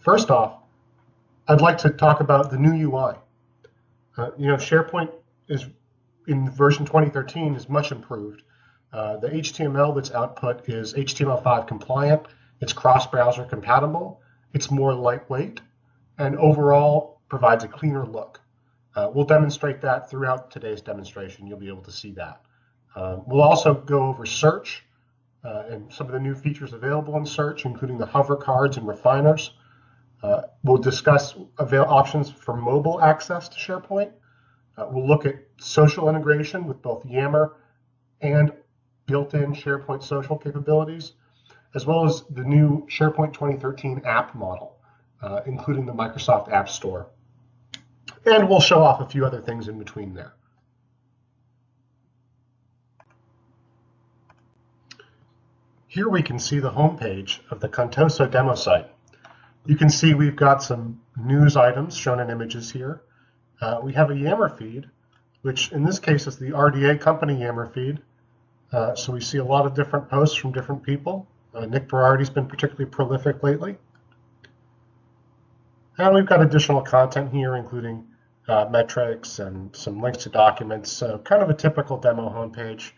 First off, I'd like to talk about the new UI. SharePoint is in version 2013 is much improved. The HTML that's output is HTML5 compliant. It's cross-browser compatible. It's more lightweight, and overall provides a cleaner look. We'll demonstrate that throughout today's demonstration. You'll be able to see that. We'll also go over search and some of the new features available in search, including the hover cards and refiners. We'll discuss options for mobile access to SharePoint. We'll look at social integration with both Yammer and built-in SharePoint social capabilities, as well as the new SharePoint 2013 app model, including the Microsoft App Store. And we'll show off a few other things in between there. Here we can see the homepage of the Contoso demo site. You can see we've got some news items shown in images here. We have a Yammer feed, which in this case is the RDA company Yammer feed. So we see a lot of different posts from different people. Nick Berardi's been particularly prolific lately. And we've got additional content here, including metrics and some links to documents. So kind of a typical demo homepage.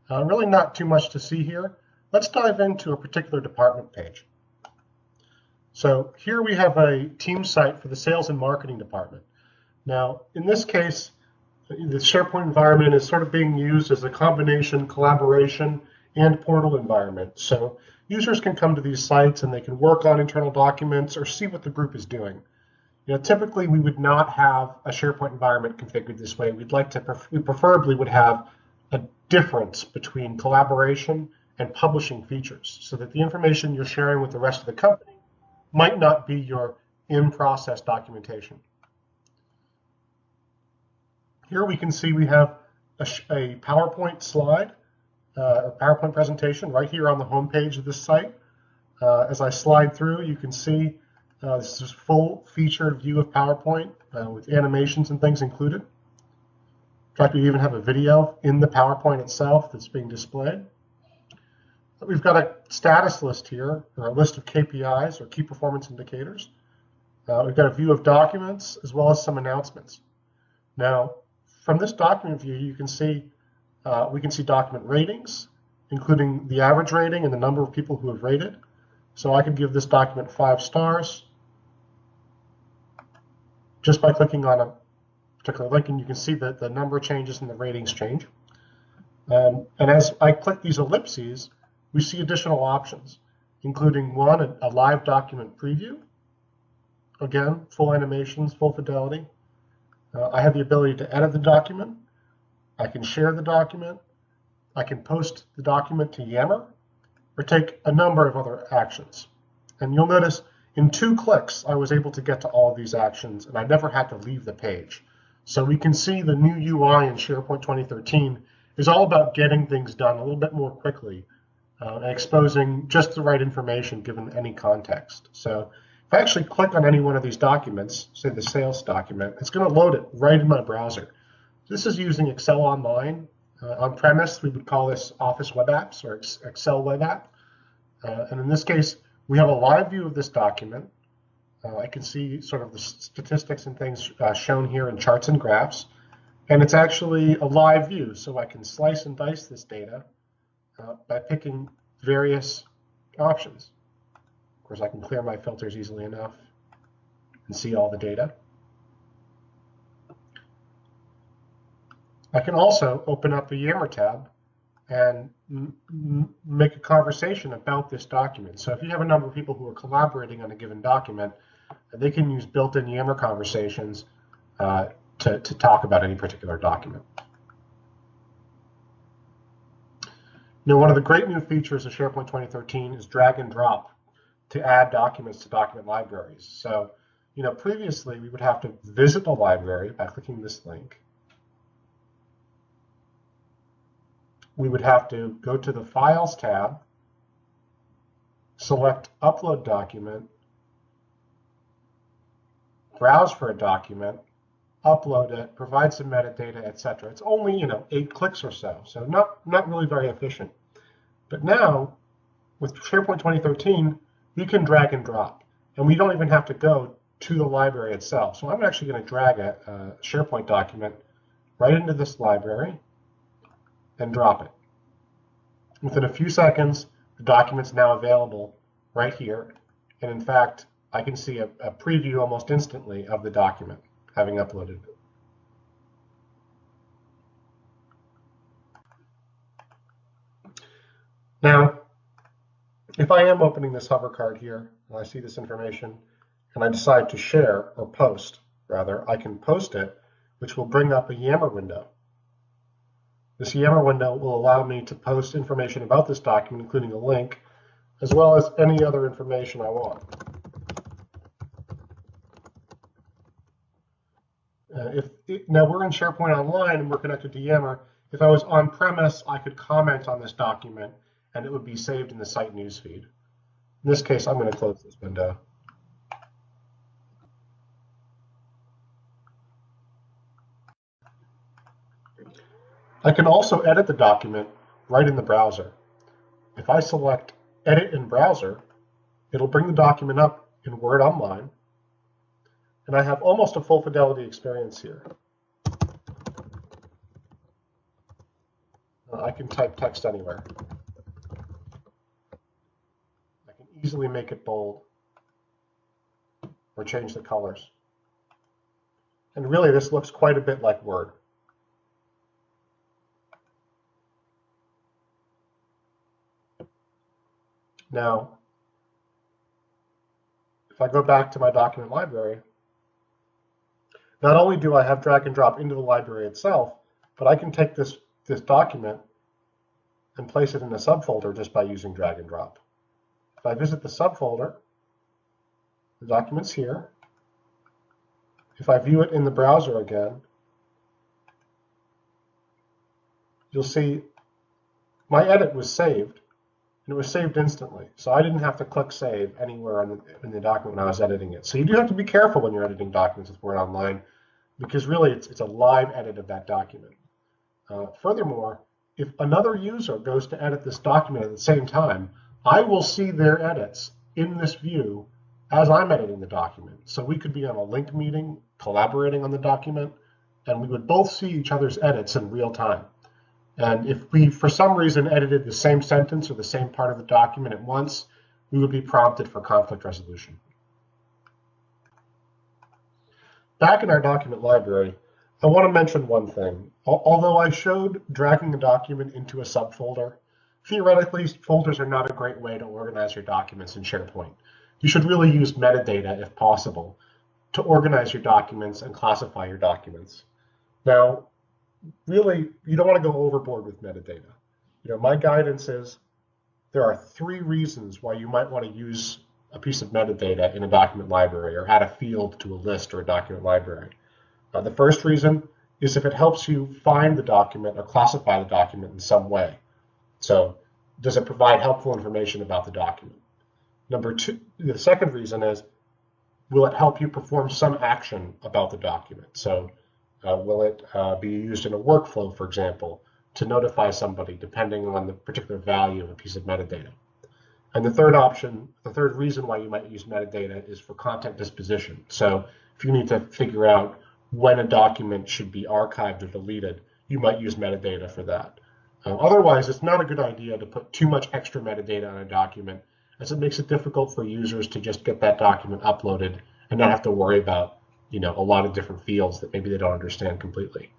Really not too much to see here. Let's dive into a particular department page. So here we have a team site for the sales and marketing department. Now, in this case, the SharePoint environment is sort of being used as a combination collaboration and portal environment. So users can come to these sites and they can work on internal documents or see what the group is doing. Typically we would not have a SharePoint environment configured this way. We preferably would have a difference between collaboration and publishing features, so that the information you're sharing with the rest of the company might not be your in-process documentation. Here we can see we have a PowerPoint slide, a PowerPoint presentation right here on the home page of this site. As I slide through, you can see this is a full-featured view of PowerPoint with animations and things included. In fact, we even have a video in the PowerPoint itself that's being displayed. We've got a status list here, or a list of KPIs, or key performance indicators. We've got a view of documents, as well as some announcements. Now, from this document view, you can see we can see document ratings, including the average rating and the number of people who have rated. So I could give this document 5 stars just by clicking on a particular link, and you can see that the number changes and the ratings change. And as I click these ellipses, we see additional options, including one, a live document preview. Again, full animations, full fidelity. I have the ability to edit the document. I can share the document. I can post the document to Yammer, or take a number of other actions. And you'll notice in 2 clicks, I was able to get to all of these actions, and I never had to leave the page. So we can see the new UI in SharePoint 2013 is all about getting things done a little bit more quickly, and exposing just the right information given any context. So if I actually click on any one of these documents, say the sales document, it's going to load it right in my browser. This is using Excel Online. On-premise, we would call this Office Web Apps or Excel Web App. And in this case, we have a live view of this document. I can see sort of the statistics and things shown here in charts and graphs. And it's actually a live view, so I can slice and dice this data by picking various options. Of course, I can clear my filters easily enough and see all the data. I can also open up the Yammer tab and make a conversation about this document. So if you have a number of people who are collaborating on a given document, they can use built-in Yammer conversations to talk about any particular document. One of the great new features of SharePoint 2013 is drag and drop to add documents to document libraries. So, previously we would have to visit the library by clicking this link. We would have to go to the Files tab, select Upload Document, browse for a document, upload it, provide some metadata, etc. It's only 8 clicks or so, so not really very efficient. But now, with SharePoint 2013, you can drag and drop. And we don't even have to go to the library itself. So I'm actually going to drag a SharePoint document right into this library and drop it. Within a few seconds, the document's now available right here. And in fact, I can see a preview almost instantly of the document having uploaded it. Now, if I am opening this hover card here, and I see this information, and I decide to share, or post, rather, I can post it, which will bring up a Yammer window. This Yammer window will allow me to post information about this document, including a link, as well as any other information I want. Now we're in SharePoint Online and we're connected to Yammer. If I was on-premise, I could comment on this document and it would be saved in the site newsfeed. In this case, I'm going to close this window. I can also edit the document right in the browser. If I select Edit in Browser, it'll bring the document up in Word Online, and I have almost a full fidelity experience here. I can type text anywhere. I can easily make it bold or change the colors. And really, this looks quite a bit like Word. Now, if I go back to my document library, not only do I have drag and drop into the library itself, but I can take this document and place it in a subfolder just by using drag and drop. If I visit the subfolder, the document's here. If I view it in the browser again, you'll see my edit was saved, and it was saved instantly. So I didn't have to click save anywhere in the document when I was editing it. So you do have to be careful when you're editing documents with Word Online, because really it's a live edit of that document. Furthermore, if another user goes to edit this document at the same time, I will see their edits in this view as I'm editing the document. So we could be on a link meeting, collaborating on the document, and we would both see each other's edits in real time. And if we, for some reason, edited the same sentence or the same part of the document at once, we would be prompted for conflict resolution. Back in our document library, I want to mention one thing. Although I showed dragging a document into a subfolder, theoretically, folders are not a great way to organize your documents in SharePoint. You should really use metadata, if possible, to organize your documents and classify your documents. Now, really, you don't want to go overboard with metadata. My guidance is there are 3 reasons why you might want to use a piece of metadata in a document library or add a field to a list or a document library. The first reason is if it helps you find the document or classify the document in some way. So does it provide helpful information about the document? Number 2, the second reason is, will it help you perform some action about the document? So will it be used in a workflow, for example, to notify somebody depending on the particular value of a piece of metadata? And the third option, the third reason why you might use metadata is for content disposition. So if you need to figure out when a document should be archived or deleted, you might use metadata for that. Otherwise, it's not a good idea to put too much extra metadata on a document, as it makes it difficult for users to just get that document uploaded and not have to worry about a lot of different fields that maybe they don't understand completely.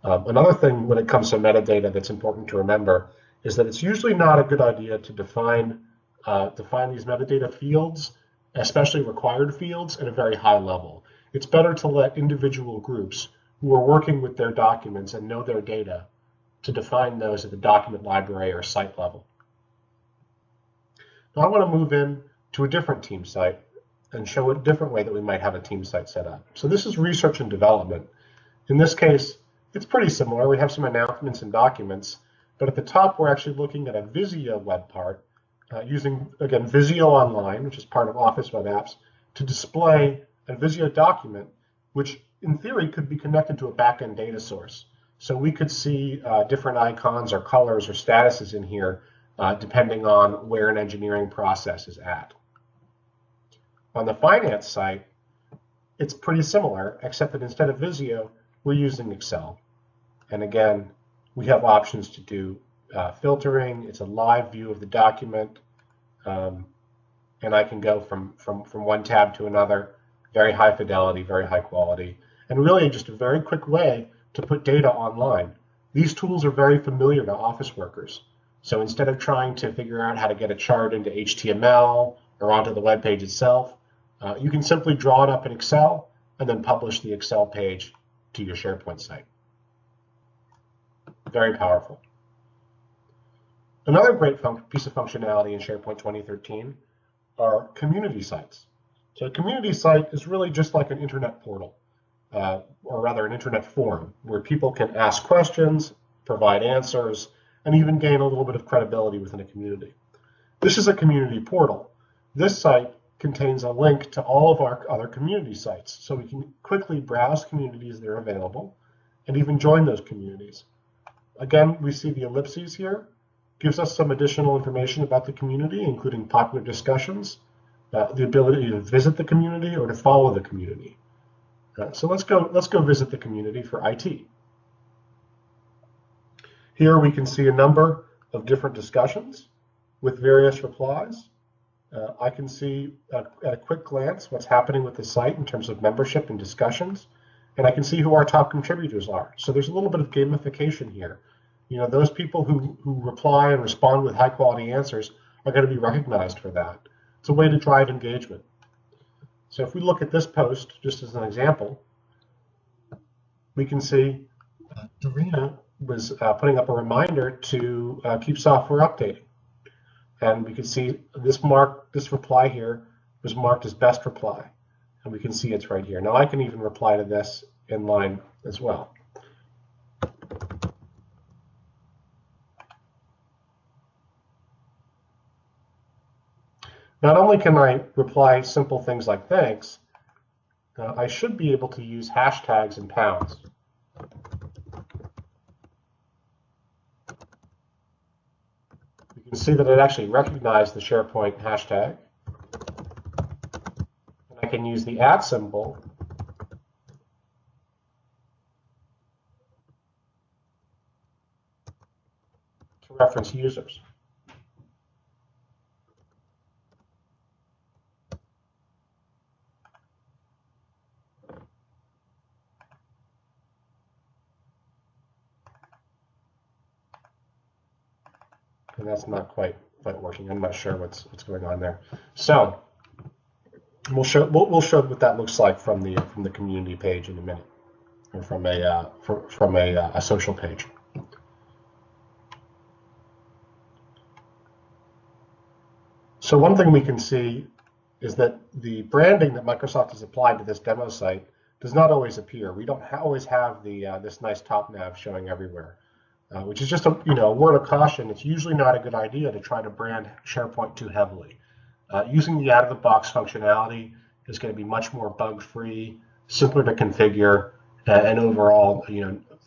Another thing when it comes to metadata that's important to remember is that it's usually not a good idea to define these metadata fields, especially required fields, at a very high level. It's better to let individual groups who are working with their documents and know their data to define those at the document library or site level. Now I want to move in to a different team site and show a different way that we might have a team site set up. So this is research and development. In this case, it's pretty similar. We have some announcements and documents, but at the top we're actually looking at a Visio web part using, again, Visio Online, which is part of Office Web Apps, to display a Visio document, which in theory could be connected to a backend data source. So we could see different icons or colors or statuses in here depending on where an engineering process is at. On the finance site, it's pretty similar, except that instead of Visio, we're using Excel. And again, we have options to do filtering. It's a live view of the document. And I can go from one tab to another, very high fidelity, very high quality, and really just a very quick way to put data online. These tools are very familiar to office workers. So instead of trying to figure out how to get a chart into HTML or onto the web page itself, you can simply draw it up in Excel and then publish the Excel page to your SharePoint site. Very powerful. Another great piece of functionality in SharePoint 2013 are community sites. So a community site is really just like an internet portal, or rather an internet forum, where people can ask questions, provide answers, and even gain a little bit of credibility within a community. This is a community portal. This site contains a link to all of our other community sites, so we can quickly browse communities that are available and even join those communities. Again, we see the ellipses here. Gives us some additional information about the community, including popular discussions, the ability to visit the community or to follow the community. So let's go visit the community for IT. Here we can see a number of different discussions with various replies. I can see at a quick glance what's happening with the site in terms of membership and discussions, and I can see who our top contributors are. So there's a little bit of gamification here. You know, those people who reply and respond with high quality answers are going to be recognized for that. It's a way to drive engagement. So if we look at this post, just as an example, we can see Dorina was putting up a reminder to keep software updating. And we can see this reply here was marked as best reply. And we can see it's right here. Now I can even reply to this in line as well. Not only can I reply simple things like thanks, I should be able to use hashtags and pounds. You can see that it actually recognized the SharePoint hashtag. And I can use the @ symbol to reference users. And that's not quite working. I'm not sure what's going on there. So we'll show what that looks like from the community page in a minute, or from a social page. So one thing we can see is that the branding that Microsoft has applied to this demo site does not always appear. We don't always have this nice top nav showing everywhere. Which is just a word of caution. It's usually not a good idea to try to brand SharePoint too heavily. Using the out-of-the-box functionality is going to be much more bug-free, simpler to configure, and overall,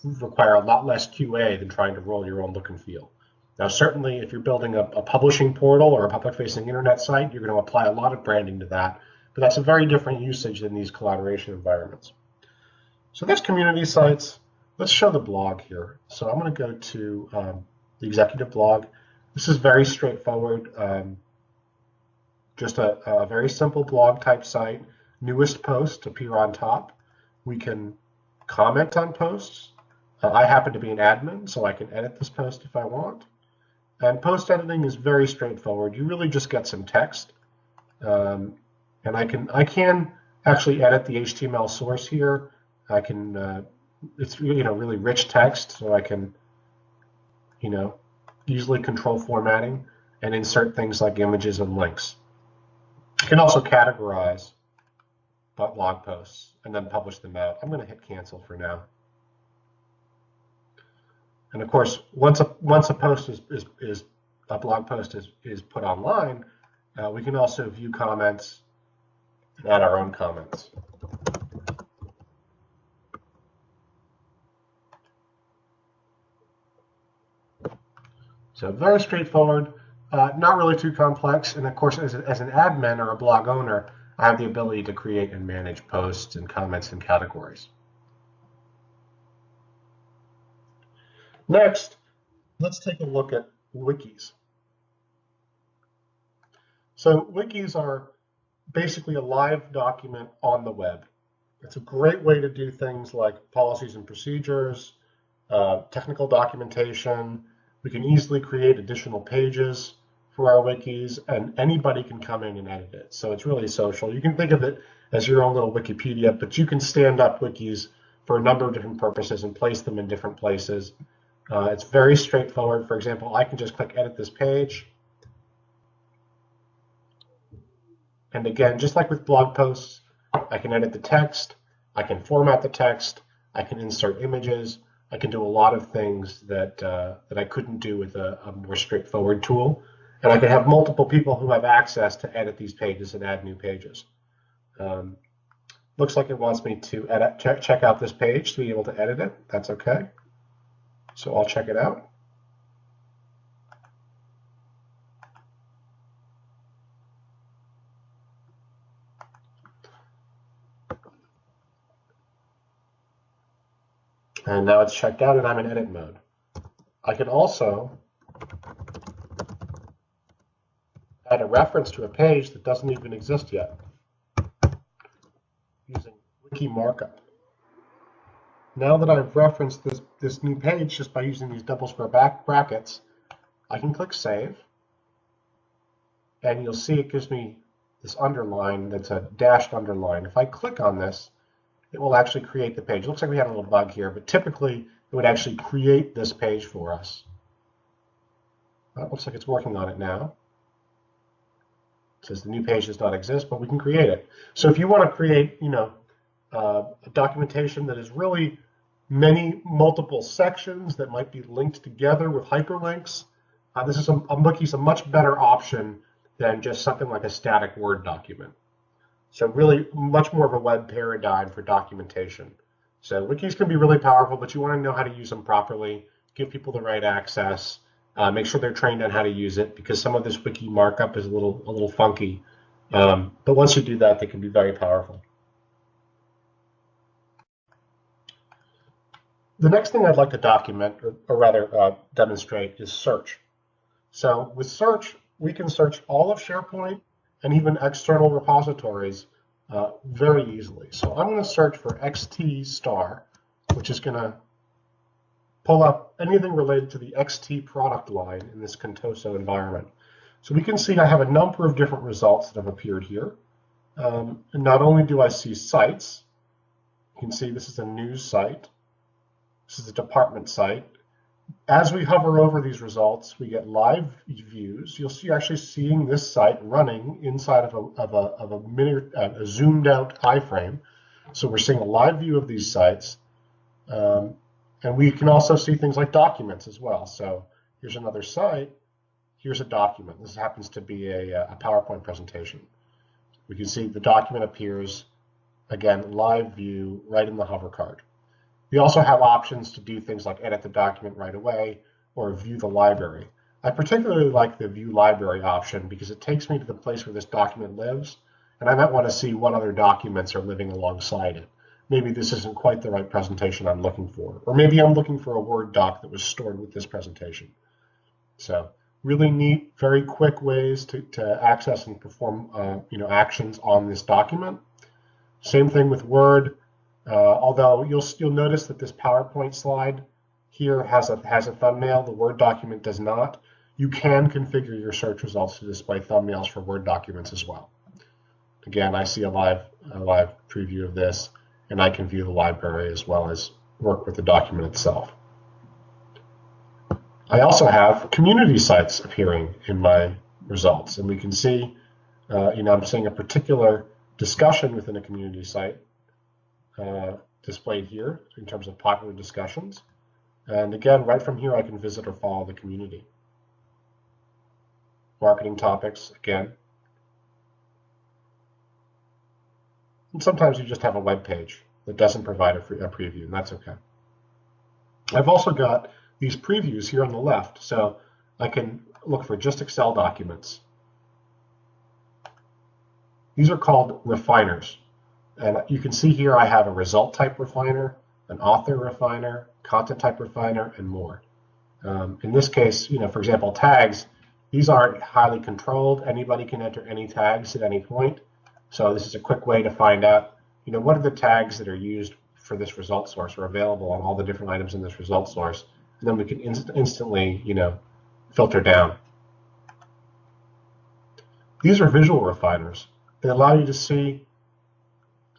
require a lot less QA than trying to roll your own look and feel. Now, certainly, if you're building a publishing portal or a public-facing internet site, you're going to apply a lot of branding to that, but that's a very different usage than these collaboration environments. So there's community sites. Let's show the blog here. So I'm going to go to the executive blog. This is very straightforward, just a very simple blog type site. Newest posts appear on top. We can comment on posts. I happen to be an admin, so I can edit this post if I want. And post editing is very straightforward. You really just get some text. And I can actually edit the HTML source here. I can it's really rich text, so I can easily control formatting and insert things like images and links. You can also categorize blog posts and then publish them out. I'm going to hit cancel for now. And of course, once a post is a blog post is put online, we can also view comments and add our own comments. So very straightforward, not really too complex. And of course, as an admin or a blog owner, I have the ability to create and manage posts and comments and categories. Next, let's take a look at wikis. So wikis are basically a live document on the web. It's a great way to do things like policies and procedures, technical documentation. We can easily create additional pages for our wikis, and anybody can come in and edit it. So it's really social. You can think of it as your own little Wikipedia, but you can stand up wikis for a number of different purposes and place them in different places. It's very straightforward. For example, I can just click edit this page. And again, just like with blog posts, I can edit the text, I can format the text, I can insert images, I can do a lot of things that I couldn't do with a more straightforward tool. And I can have multiple people who have access to edit these pages and add new pages. Looks like it wants me to check out this page to be able to edit it. That's okay. So I'll check it out. And now it's checked out and I'm in edit mode. I can also add a reference to a page that doesn't even exist yet using wiki markup. Now that I've referenced this new page just by using these double square brackets, I can click save. And you'll see it gives me this underline that's a dashed underline. If I click on this, it will actually create the page. It looks like we had a little bug here, but typically it would actually create this page for us. Well, it looks like it's working on it now. It says the new page does not exist, but we can create it. So if you want to create, a documentation that is really multiple sections that might be linked together with hyperlinks, this is a wiki's a much better option than just something like a static Word document. So really much more of a web paradigm for documentation. So wikis can be really powerful, but you want to know how to use them properly, give people the right access, make sure they're trained on how to use it, because some of this wiki markup is a little funky. But once you do that, they can be very powerful. The next thing I'd like to document, or rather demonstrate, is search. So with search, we can search all of SharePoint and even external repositories very easily. So I'm going to search for XT star, which is going to pull up anything related to the XT product line in this Contoso environment. So we can see I have a number of different results that have appeared here. And not only do I see sites, you can see this is a news site. This is a department site. As we hover over these results, we get live views. You'll see actually seeing this site running inside of a zoomed out iframe. So we're seeing a live view of these sites. And we can also see things like documents as well. So here's another site. Here's a document. This happens to be a PowerPoint presentation. We can see the document appears, again, live view right in the hover card. We also have options to do things like edit the document right away or view the library. I particularly like the view library option because it takes me to the place where this document lives, and I might want to see what other documents are living alongside it. Maybe this isn't quite the right presentation I'm looking for, or maybe I'm looking for a Word doc that was stored with this presentation. So really neat, very quick ways to access and perform actions on this document. Same thing with Word. Although you'll notice that this PowerPoint slide here has a thumbnail, the Word document does not. You can configure your search results to display thumbnails for Word documents as well. Again, I see a live preview of this, and I can view the library as well as work with the document itself. I also have community sites appearing in my results, and we can see, I'm seeing a particular discussion within a community site displayed here in terms of popular discussions. And again, right from here, I can visit or follow the community. Marketing topics, again. And sometimes you just have a web page that doesn't provide a preview, and that's okay. I've also got these previews here on the left, so I can look for just Excel documents. These are called refiners. And you can see here I have a result type refiner, an author refiner, content type refiner, and more. In this case, for example, tags, these aren't highly controlled. Anybody can enter any tags at any point. So this is a quick way to find out, what are the tags that are used for this result source or available on all the different items in this result source. And then we can instantly, filter down. These are visual refiners. They allow you to see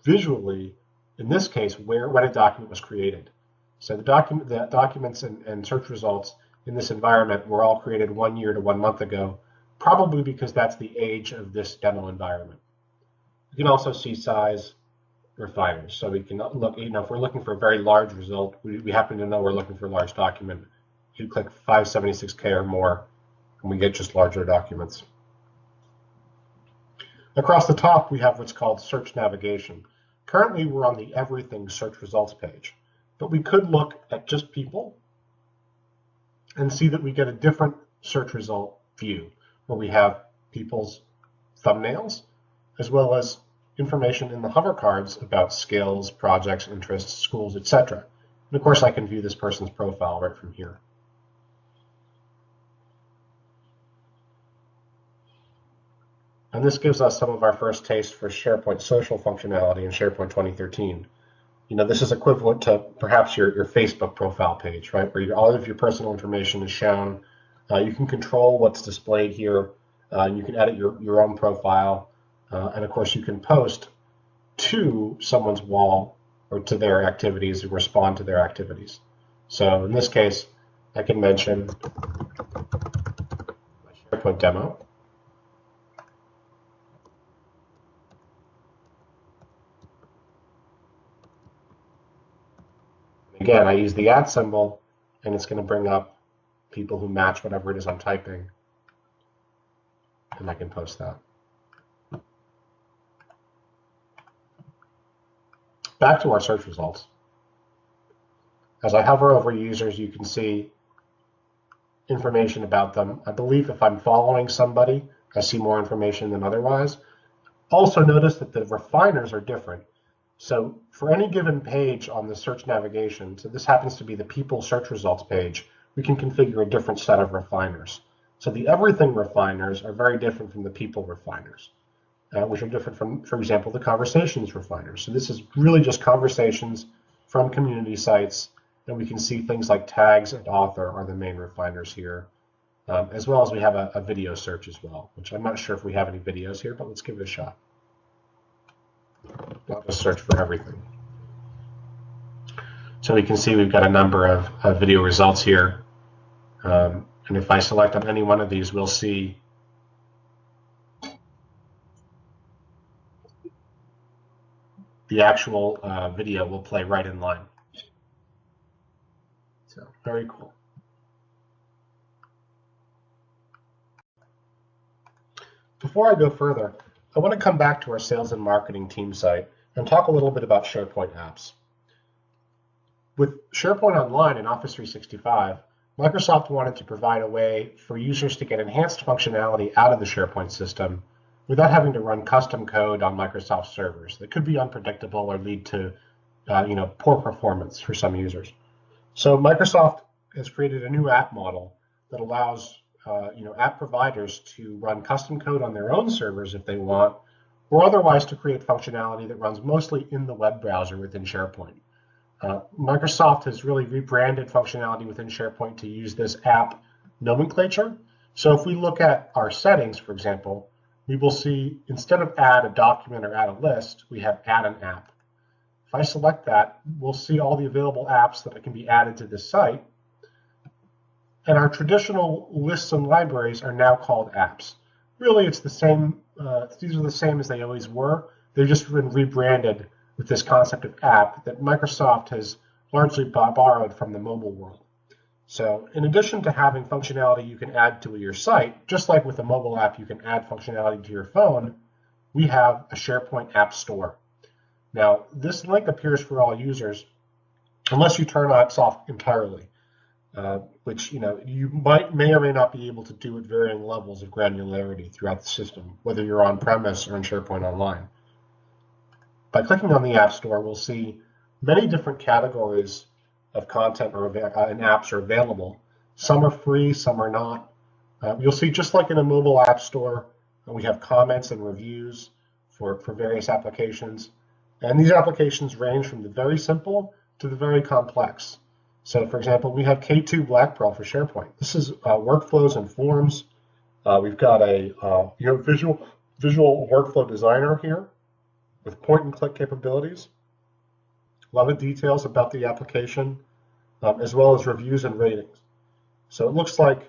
visually, in this case, when a document was created. So the documents and search results in this environment were all created 1 year to 1 month ago, probably because that's the age of this demo environment. You can also see size refiners. So we can look, if we're looking for a very large result, we happen to know we're looking for a large document. You click 576K or more, and we get just larger documents. Across the top, we have what's called search navigation. Currently, we're on the everything search results page, but we could look at just people and see that we get a different search result view where we have people's thumbnails as well as information in the hover cards about skills, projects, interests, schools, etc. And of course, I can view this person's profile right from here. And this gives us some of our first taste for SharePoint social functionality in SharePoint 2013. This is equivalent to perhaps your Facebook profile page, right, where all of your personal information is shown. You can control what's displayed here. You can edit your own profile. And of course, you can post to someone's wall or to their activities and respond to their activities. So in this case, I can mention my SharePoint demo. Again, I use the @ symbol, and it's going to bring up people who match whatever it is I'm typing, and I can post that. Back to our search results. As I hover over users, you can see information about them. I believe if I'm following somebody, I see more information than otherwise. Also notice that the refiners are different. So for any given page on the search navigation, so this happens to be the people search results page, we can configure a different set of refiners. So the everything refiners are very different from the people refiners, which are different from, for example, the conversations refiners. So this is really just conversations from community sites, and we can see things like tags and author are the main refiners here, as well as we have a video search as well, which I'm not sure if we have any videos here, but let's give it a shot. I'll just search for everything. So we can see we've got a number of video results here. And if I select on any one of these, we'll see the actual video will play right in line. So very cool. Before I go further, I want to come back to our sales and marketing team site and talk a little bit about SharePoint apps. With SharePoint Online and Office 365, Microsoft wanted to provide a way for users to get enhanced functionality out of the SharePoint system without having to run custom code on Microsoft servers that could be unpredictable or lead to poor performance for some users. So Microsoft has created a new app model that allows app providers to run custom code on their own servers if they want, or otherwise to create functionality that runs mostly in the web browser within SharePoint. Microsoft has really rebranded functionality within SharePoint to use this app nomenclature. So if we look at our settings, for example, we will see instead of add a document or add a list, we have add an app. If I select that, we'll see all the available apps that can be added to this site. And our traditional lists and libraries are now called apps. Really, it's the same. These are the same as they always were. They've just been rebranded with this concept of app that Microsoft has largely borrowed from the mobile world. So in addition to having functionality you can add to your site, just like with a mobile app you can add functionality to your phone, we have a SharePoint App Store. Now, this link appears for all users unless you turn apps off entirely. which you may or may not be able to do at varying levels of granularity throughout the system, whether you're on premise or in SharePoint Online. By clicking on the App Store, we'll see many different categories of content and apps are available. Some are free, some are not. You'll see, just like in a mobile app store, we have comments and reviews for various applications. And these applications range from the very simple to the very complex. So, for example, we have K2 Black Pearl for SharePoint. This is workflows and forms. We've got a visual workflow designer here with point-and-click capabilities. A lot of details about the application, as well as reviews and ratings. So it looks like,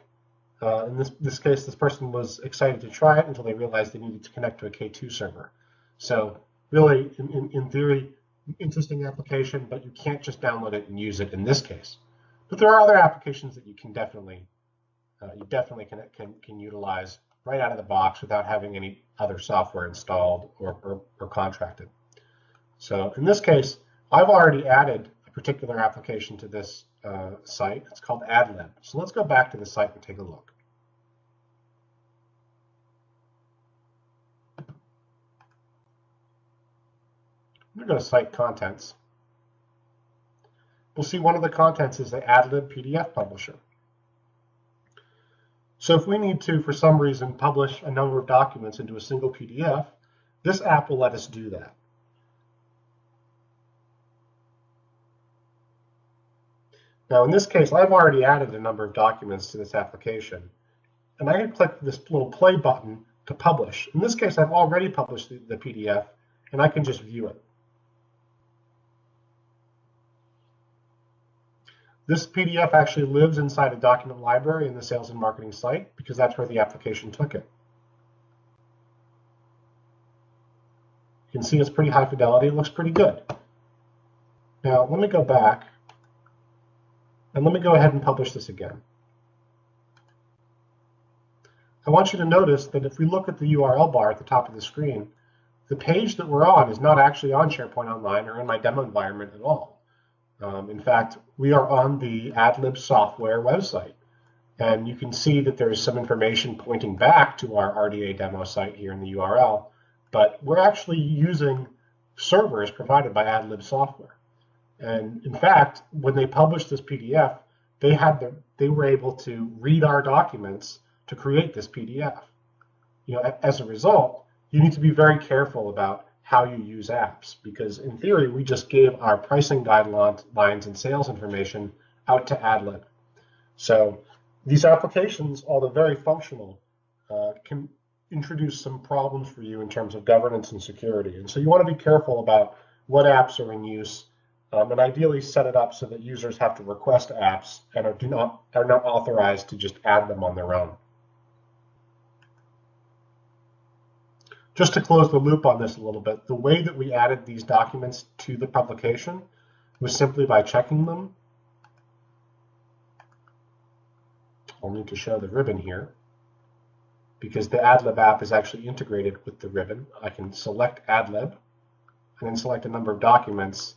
in this case, this person was excited to try it until they realized they needed to connect to a K2 server. So really, in theory, interesting application, but you can't just download it and use it in this case. But there are other applications that you can definitely can utilize right out of the box without having any other software installed or contracted. So in this case, I've already added a particular application to this site. It's called AdLib. So let's go back to the site and take a look. I'm going to go to Site Contents. We'll see one of the contents is the AdLib PDF Publisher. So if we need to, for some reason, publish a number of documents into a single PDF, this app will let us do that. Now, in this case, I've already added a number of documents to this application, and I can click this little play button to publish. In this case, I've already published the PDF, and I can just view it. This PDF actually lives inside a document library in the sales and marketing site because that's where the application took it. You can see it's pretty high fidelity. It looks pretty good. Now, let me go back, and let me go ahead and publish this again. I want you to notice that if we look at the URL bar at the top of the screen, the page that we're on is not actually on SharePoint Online or in my demo environment at all. In fact, we are on the AdLib software website, and you can see that there's some information pointing back to our RDA demo site here in the URL, but we're actually using servers provided by AdLib software. And in fact, when they published this PDF, they were able to read our documents to create this PDF. As a result, you need to be very careful about how you use apps, because in theory, we just gave our pricing guidelines and sales information out to AdLib. So these applications, although very functional, can introduce some problems for you in terms of governance and security. And so you want to be careful about what apps are in use, and ideally set it up so that users have to request apps and are not authorized to just add them on their own. Just to close the loop on this a little bit, the way that we added these documents to the publication was simply by checking them. I'll need to show the ribbon here because the AdLib app is actually integrated with the ribbon. I can select AdLib and then select a number of documents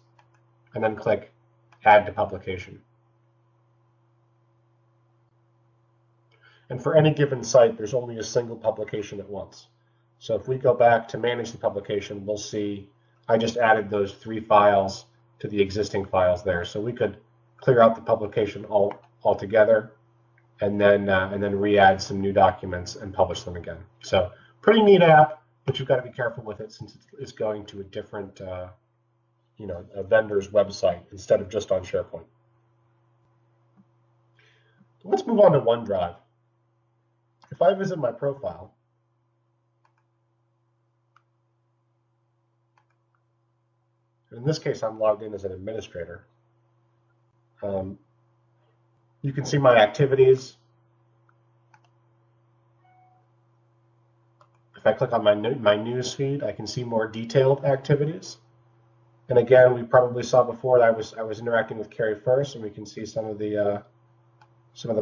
and then click Add to Publication. And for any given site, there's only a single publication at once. So if we go back to manage the publication, we'll see I just added those 3 files to the existing files there. So we could clear out the publication altogether and then re-add some new documents and publish them again. So pretty neat app, but you've got to be careful with it since it's going to a different a vendor's website instead of just on SharePoint. Let's move on to OneDrive. If I visit my profile, in this case, I'm logged in as an administrator. You can see my activities. If I click on my news feed, I can see more detailed activities. And again, we probably saw before that I was interacting with Carrie first, and we can see some of the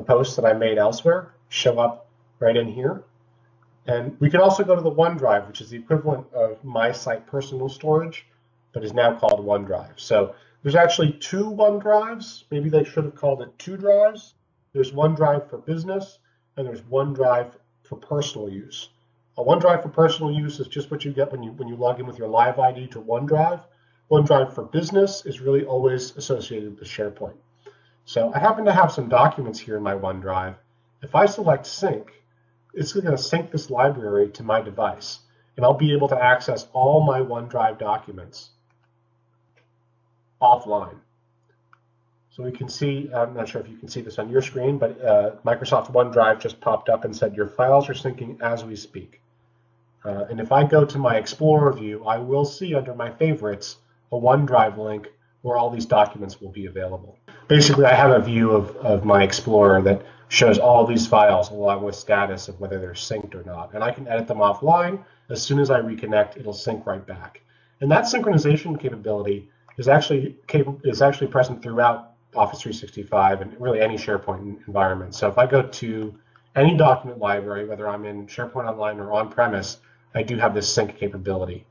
posts that I made elsewhere show up right in here. And we can also go to the OneDrive, which is the equivalent of my site personal storage, but is now called OneDrive. So there's actually 2 OneDrives. Maybe they should have called it 2 drives. There's OneDrive for business, and there's OneDrive for personal use. A OneDrive for personal use is just what you get when you log in with your live ID to OneDrive. OneDrive for business is really always associated with SharePoint. So I happen to have some documents here in my OneDrive. If I select sync, it's going to sync this library to my device, and I'll be able to access all my OneDrive documents offline. So we can see, I'm not sure if you can see this on your screen, but Microsoft OneDrive just popped up and said your files are syncing as we speak. And if I go to my Explorer view, I will see under my favorites a OneDrive link where all these documents will be available. Basically, I have a view of my Explorer that shows all these files along with status of whether they're synced or not. And I can edit them offline. As soon as I reconnect, it'll sync right back. And that synchronization capability is actually present throughout Office 365 and really any SharePoint environment. So if I go to any document library, whether I'm in SharePoint Online or on-premise, I do have this sync capability.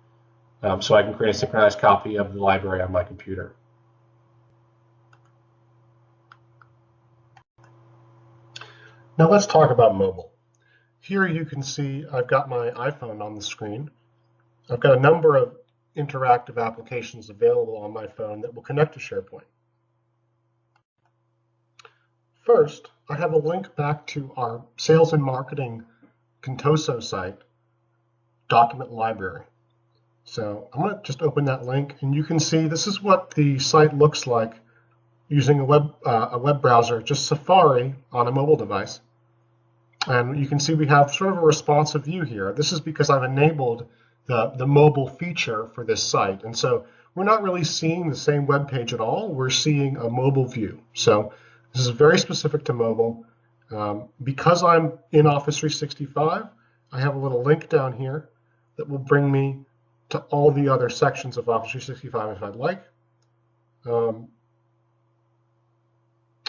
So I can create a synchronized copy of the library on my computer. Now let's talk about mobile. Here you can see I've got my iPhone on the screen. I've got a number of interactive applications available on my phone that will connect to SharePoint. First, I have a link back to our sales and marketing Contoso site document library. So I'm going to just open that link, and you can see this is what the site looks like using a web browser, just Safari on a mobile device. And you can see we have sort of a responsive view here. This is because I've enabled the mobile feature for this site. And so we're not really seeing the same web page at all. We're seeing a mobile view. So this is very specific to mobile. Because I'm in Office 365, I have a little link down here that will bring me to all the other sections of Office 365 if I'd like.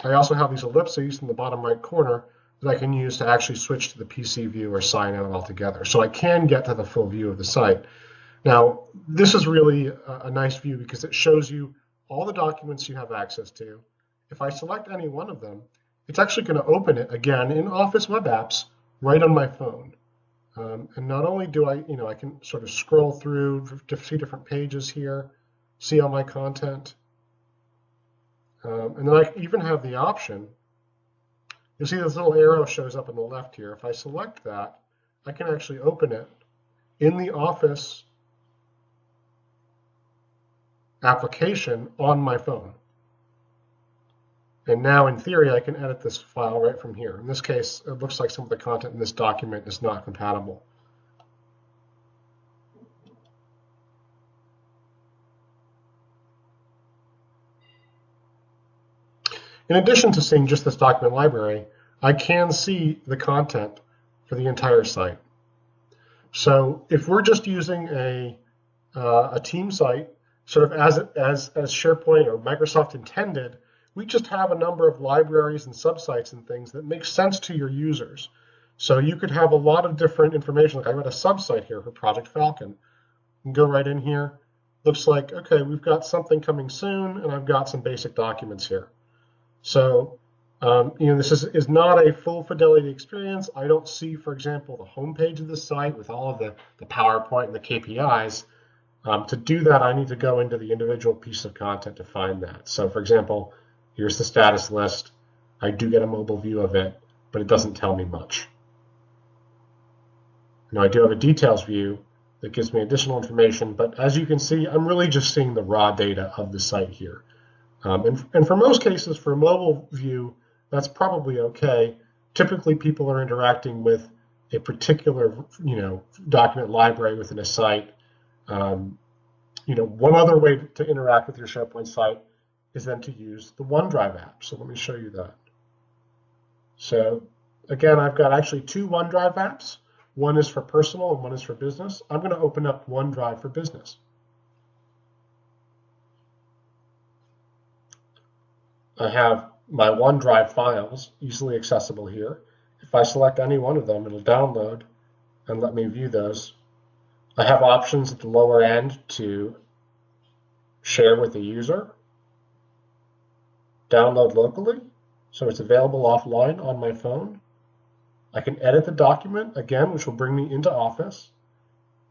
I also have these ellipses in the bottom right corner that I can use to actually switch to the PC view or sign out altogether. So I can get to the full view of the site. Now, this is really a nice view because it shows you all the documents you have access to. If I select any one of them, it's actually going to open it again in Office Web Apps right on my phone. And not only do I can sort of scroll through to see different pages here, see all my content. And then I even have the option. You'll see this little arrow shows up on the left here. If I select that, I can actually open it in the Office application on my phone. And now, in theory, I can edit this file right from here. In this case, it looks like some of the content in this document is not compatible. In addition to seeing just this document library, I can see the content for the entire site. So if we're just using a team site, sort of as SharePoint or Microsoft intended, we just have a number of libraries and subsites and things that make sense to your users. So you could have a lot of different information. Like I've got a subsite here for Project Falcon. You can go right in here. Looks like, okay, we've got something coming soon, and I've got some basic documents here. So, this is not a full fidelity experience. I don't see, for example, the homepage of the site with all of the PowerPoint and the KPIs. To do that, I need to go into the individual piece of content to find that. So, for example, here's the status list. I do get a mobile view of it, but it doesn't tell me much. Now, I do have a details view that gives me additional information, but as you can see, I'm really just seeing the raw data of the site here. And for most cases, for a mobile view, that's probably okay. Typically, people are interacting with a particular, document library within a site. One other way to interact with your SharePoint site is then to use the OneDrive app. So let me show you that. So again, I've got actually two OneDrive apps. One is for personal and one is for business. I'm going to open up OneDrive for Business. I have my OneDrive files easily accessible here. If I select any one of them, it'll download and let me view those. I have options at the lower end to share with the user, download locally, So it's available offline on my phone. I can edit the document, again, which will bring me into Office.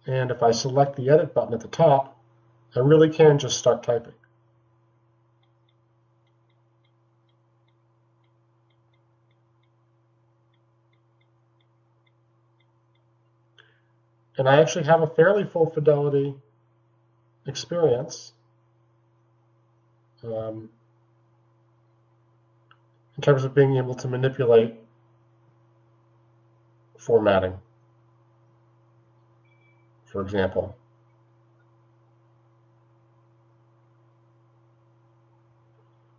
And if I select the Edit button at the top, I really can just start typing. And I actually have a fairly full fidelity experience in terms of being able to manipulate formatting, for example.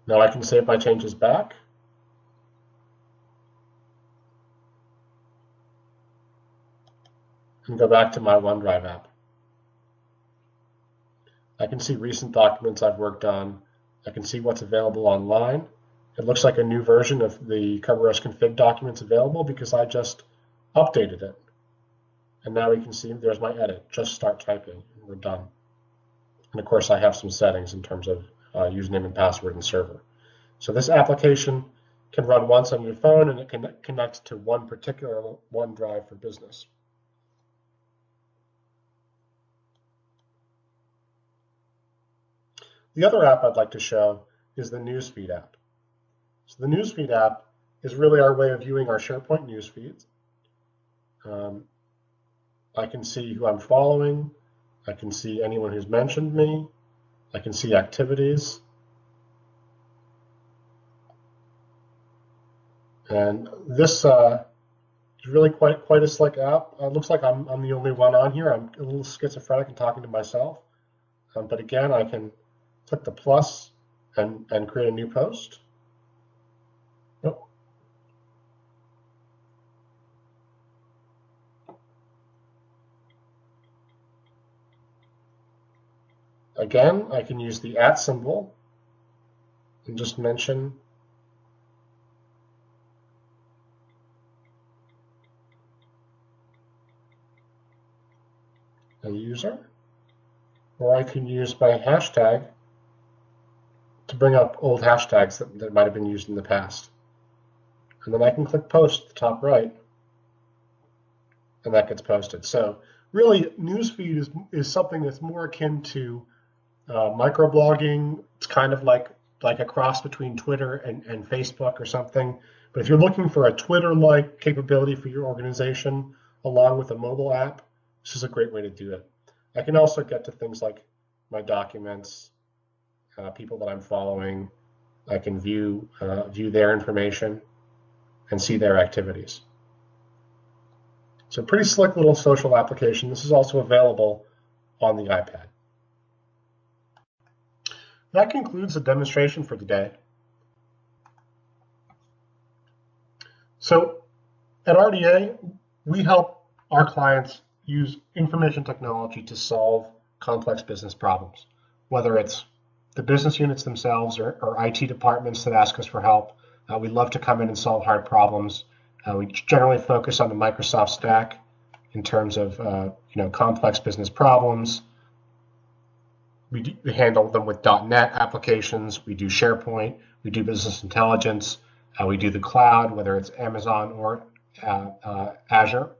Now I can save my changes back. And go back to my OneDrive app. I can see recent documents I've worked on. I can see what's available online. It looks like a new version of the CoverOS config documents available because I just updated it. And now we can see there's my edit. Just start typing, and we're done. And of course, I have some settings in terms of username and password and server. So this application can run once on your phone, and it can connect to one particular OneDrive for business. The other app I'd like to show is the Newsfeed app. So the Newsfeed app is really our way of viewing our SharePoint newsfeeds. I can see who I'm following. I can see anyone who's mentioned me. I can see activities. And this is really quite a slick app. It looks like I'm the only one on here. I'm a little schizophrenic and talking to myself. But again, I can click the plus and create a new post. Oh. Again, I can use the @ symbol and just mention a user, or I can use my hashtag to bring up old hashtags that might have been used in the past. And then I can click post at the top right, and that gets posted. So really, Newsfeed is something that's more akin to microblogging. It's kind of like a cross between Twitter and Facebook or something. But if you're looking for a Twitter-like capability for your organization, along with a mobile app, this is a great way to do it. I can also get to things like my documents, people that I'm following. I can view their information and see their activities. So pretty slick little social application. This is also available on the iPad. That concludes the demonstration for today. So at RDA, we help our clients use information technology to solve complex business problems, whether it's the business units themselves or IT departments that ask us for help. We love to come in and solve hard problems. We generally focus on the Microsoft stack in terms of complex business problems. We handle them with .NET applications. We do SharePoint. We do business intelligence. We do the cloud, whether it's Amazon or Azure.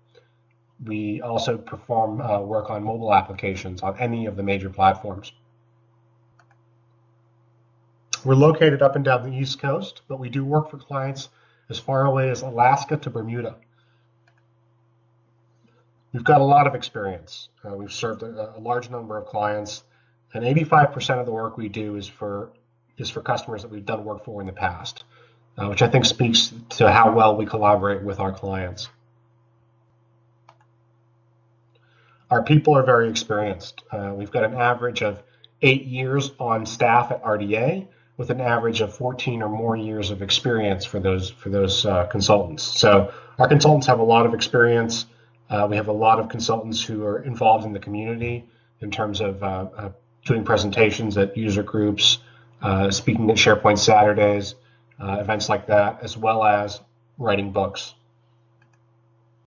We also perform work on mobile applications on any of the major platforms. We're located up and down the East Coast, but we do work for clients as far away as Alaska to Bermuda. We've got a lot of experience. We've served a large number of clients, and 85% of the work we do is for customers that we've done work for in the past, which I think speaks to how well we collaborate with our clients. Our people are very experienced. We've got an average of 8 years on staff at RDA, with an average of 14 or more years of experience for those consultants. So our consultants have a lot of experience. We have a lot of consultants who are involved in the community in terms of doing presentations at user groups, speaking at SharePoint Saturdays, events like that, as well as writing books.